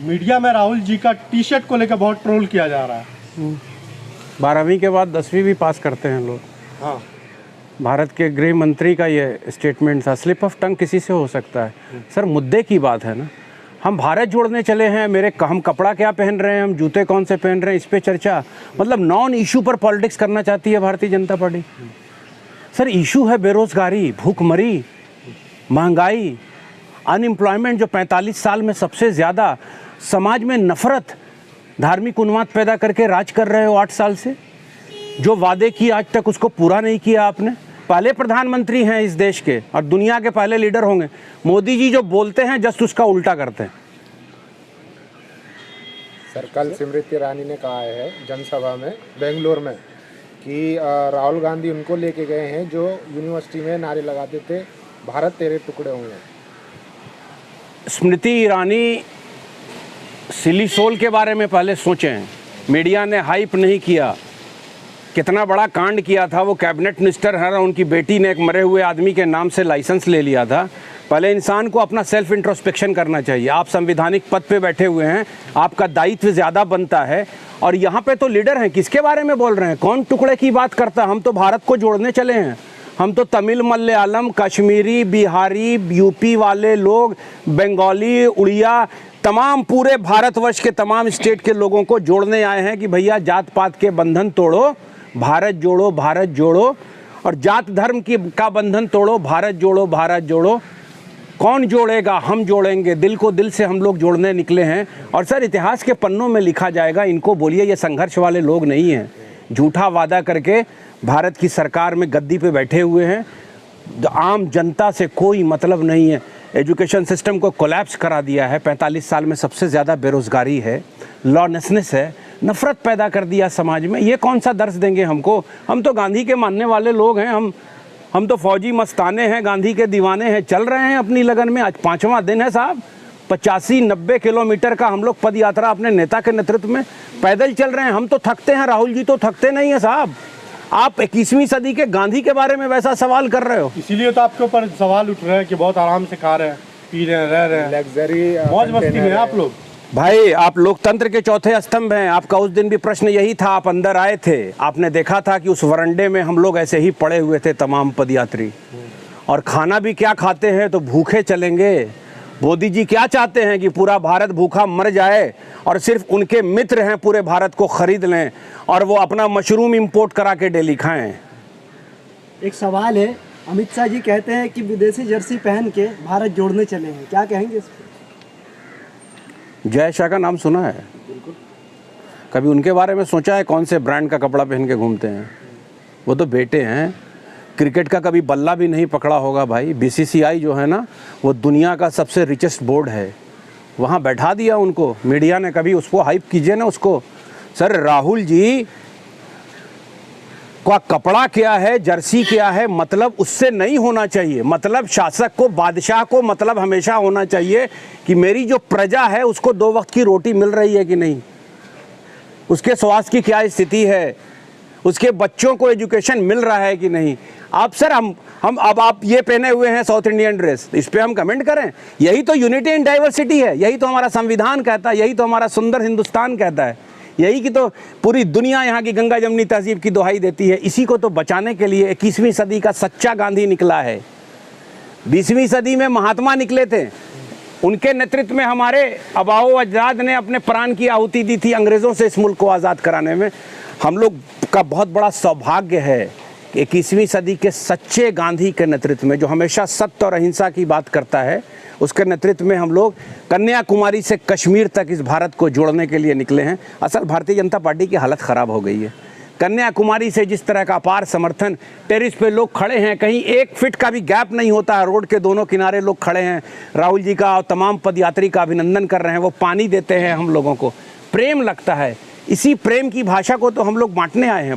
Media में राहुल जी का T shirt को लेकर बहुत ट्रोल किया जा रहा है। 12वीं के बाद 10वीं भी पास करते हैं लोग। हाँ, भारत के गृह मंत्री का ये स्टेटमेंट था, स्लिप ऑफ टंग किसी से हो सकता है। सर मुद्दे की बात है ना, हम भारत जोड़ने चले हैं, हम कपड़ा क्या पहन रहे हैं, हम जूते कौन से पहन रहे हैं, इस पे चर्चा, मतलब नॉन इशू पर पॉलिटिक्स करना चाहती है Bharatiya Janata party. Sir issue है बेरोजगारी, भूखमरी, महंगाई, अनएम्प्लॉयमेंट जो 45 साल में सबसे ज़्यादा, समाज में नफरत, धार्मिक उन्माद पैदा करके राज कर रहे हो 8 साल से। जो वादे किए आज तक उसको पूरा नहीं किया आपने। पहले प्रधानमंत्री हैं इस देश के और दुनिया के पहले लीडर होंगे। मोदी जी जो बोलते हैं जस्ट उसका उल्टा करते हैं। सर कल स्मृति ईरानी ने कहा है जनसभा में बेंगलोर में कि राहुल गांधी उनको लेके गए हैं जो यूनिवर्सिटी में नारे लगाते थे भारत तेरे टुकड़े होंगे। स्मृति ईरानी सिली सोल के बारे में पहले सोचें। मीडिया ने हाइप नहीं किया, कितना बड़ा कांड किया था। वो कैबिनेट मिनिस्टर है, उनकी बेटी ने एक मरे हुए आदमी के नाम से लाइसेंस ले लिया था। पहले इंसान को अपना सेल्फ इंट्रोस्पेक्शन करना चाहिए। आप संविधानिक पद पे बैठे हुए हैं, आपका दायित्व ज़्यादा बनता है। और यहाँ पे तो लीडर हैं, किसके बारे में बोल रहे हैं, कौन टुकड़े की बात करता है। हम तो भारत को जोड़ने चले हैं। हम तो तमिल, मलयालम, कश्मीरी, बिहारी, यूपी वाले लोग, बंगाली, उड़िया, तमाम पूरे भारतवर्ष के तमाम स्टेट के लोगों को जोड़ने आए हैं कि भैया जात पात के बंधन तोड़ो, भारत जोड़ो, भारत जोड़ो। और जात धर्म का बंधन तोड़ो, भारत जोड़ो, भारत जोड़ो। कौन जोड़ेगा, हम जोड़ेंगे। दिल को दिल से हम लोग जोड़ने निकले हैं। और सर इतिहास के पन्नों में लिखा जाएगा। इनको बोलिए ये संघर्ष वाले लोग नहीं हैं, झूठा वादा करके भारत की सरकार में गद्दी पे बैठे हुए हैं। आम जनता से कोई मतलब नहीं है। एजुकेशन सिस्टम को कोलैप्स करा दिया है। 45 साल में सबसे ज़्यादा बेरोज़गारी है, लॉलेसनेस है, नफ़रत पैदा कर दिया समाज में। ये कौन सा दर्श देंगे हमको। हम तो गांधी के मानने वाले लोग हैं। हम तो फौजी मस्ताने हैं, गांधी के दीवाने हैं, चल रहे हैं अपनी लगन में। आज 5वां दिन है साहब। 85-90 किलोमीटर का हम लोग पद यात्रा अपने नेता के नेतृत्व में पैदल चल रहे हैं। हम तो थकते हैं, राहुल जी तो थकते नहीं हैं साहब। आप 21वीं सदी के गांधी के बारे में वैसा सवाल कर रहे हो। इसीलिए तो आपके ऊपर सवाल उठ रहे हैं कि बहुत आराम से खा रहे हैं, पी रहे हैं, रह रहे हैं, लग्जरी मौज मस्ती में आप लोग। भाई आप लोकतंत्र के चौथे स्तंभ हैं। आपका उस दिन भी प्रश्न यही था, आप अंदर आए थे, आपने देखा था कि उस वरांडे में हम लोग ऐसे ही पड़े हुए थे तमाम पदयात्री। और खाना भी क्या खाते हैं, तो भूखे चलेंगे। मोदी जी क्या चाहते हैं कि पूरा भारत भूखा मर जाए और सिर्फ उनके मित्र हैं पूरे भारत को खरीद लें और वो अपना मशरूम इंपोर्ट करा के डेली खाएं। एक सवाल है, अमित शाह जी कहते हैं कि विदेशी जर्सी पहन के भारत जोड़ने चले हैं, क्या कहेंगे इस पर? जय शाह का नाम सुना है? कभी उनके बारे में सोचा है कौन से ब्रांड का कपड़ा पहन के घूमते हैं? वो तो बेटे हैं। क्रिकेट का कभी बल्ला भी नहीं पकड़ा होगा भाई। बीसीसीआई जो है ना, वो दुनिया का सबसे रिचेस्ट बोर्ड है, वहाँ बैठा दिया उनको। मीडिया ने कभी उसको हाइप कीजिए ना उसको। सर राहुल जी का कपड़ा क्या है, जर्सी क्या है, मतलब उससे नहीं होना चाहिए। मतलब शासक को, बादशाह को मतलब हमेशा होना चाहिए कि मेरी जो प्रजा है उसको 2 वक्त की रोटी मिल रही है कि नहीं, उसके स्वास्थ्य की क्या स्थिति है, उसके बच्चों को एजुकेशन मिल रहा है कि नहीं। आप सर हम अब आप ये पहने हुए हैं साउथ इंडियन ड्रेस, इस पे हम कमेंट करें? यही तो यूनिटी इन डाइवर्सिटी है, यही तो हमारा संविधान कहता है, यही तो हमारा सुंदर हिंदुस्तान कहता है, यही कि तो पूरी दुनिया यहाँ की गंगा जमनी तहजीब की दुहाई देती है। इसी को तो बचाने के लिए 21वीं सदी का सच्चा गांधी निकला है। 20वीं सदी में महात्मा निकले थे, उनके नेतृत्व में हमारे आबाओ अजदाद ने अपने प्राण की आहुति दी थी अंग्रेज़ों से इस मुल्क को आज़ाद कराने में। हम लोग का बहुत बड़ा सौभाग्य है कि 21वीं सदी के सच्चे गांधी के नेतृत्व में, जो हमेशा सत्य और अहिंसा की बात करता है, उसके नेतृत्व में हम लोग कन्याकुमारी से कश्मीर तक इस भारत को जोड़ने के लिए निकले हैं। असल भारतीय जनता पार्टी की हालत ख़राब हो गई है। कन्याकुमारी से जिस तरह का अपार समर्थन, टेरिस पे लोग खड़े हैं, कहीं 1 फीट का भी गैप नहीं होता है, रोड के दोनों किनारे लोग खड़े हैं, राहुल जी का और तमाम पदयात्री का अभिनंदन कर रहे हैं। वो पानी देते हैं हम लोगों को, प्रेम लगता है। इसी प्रेम की भाषा को तो हम लोग बांटने आए हैं।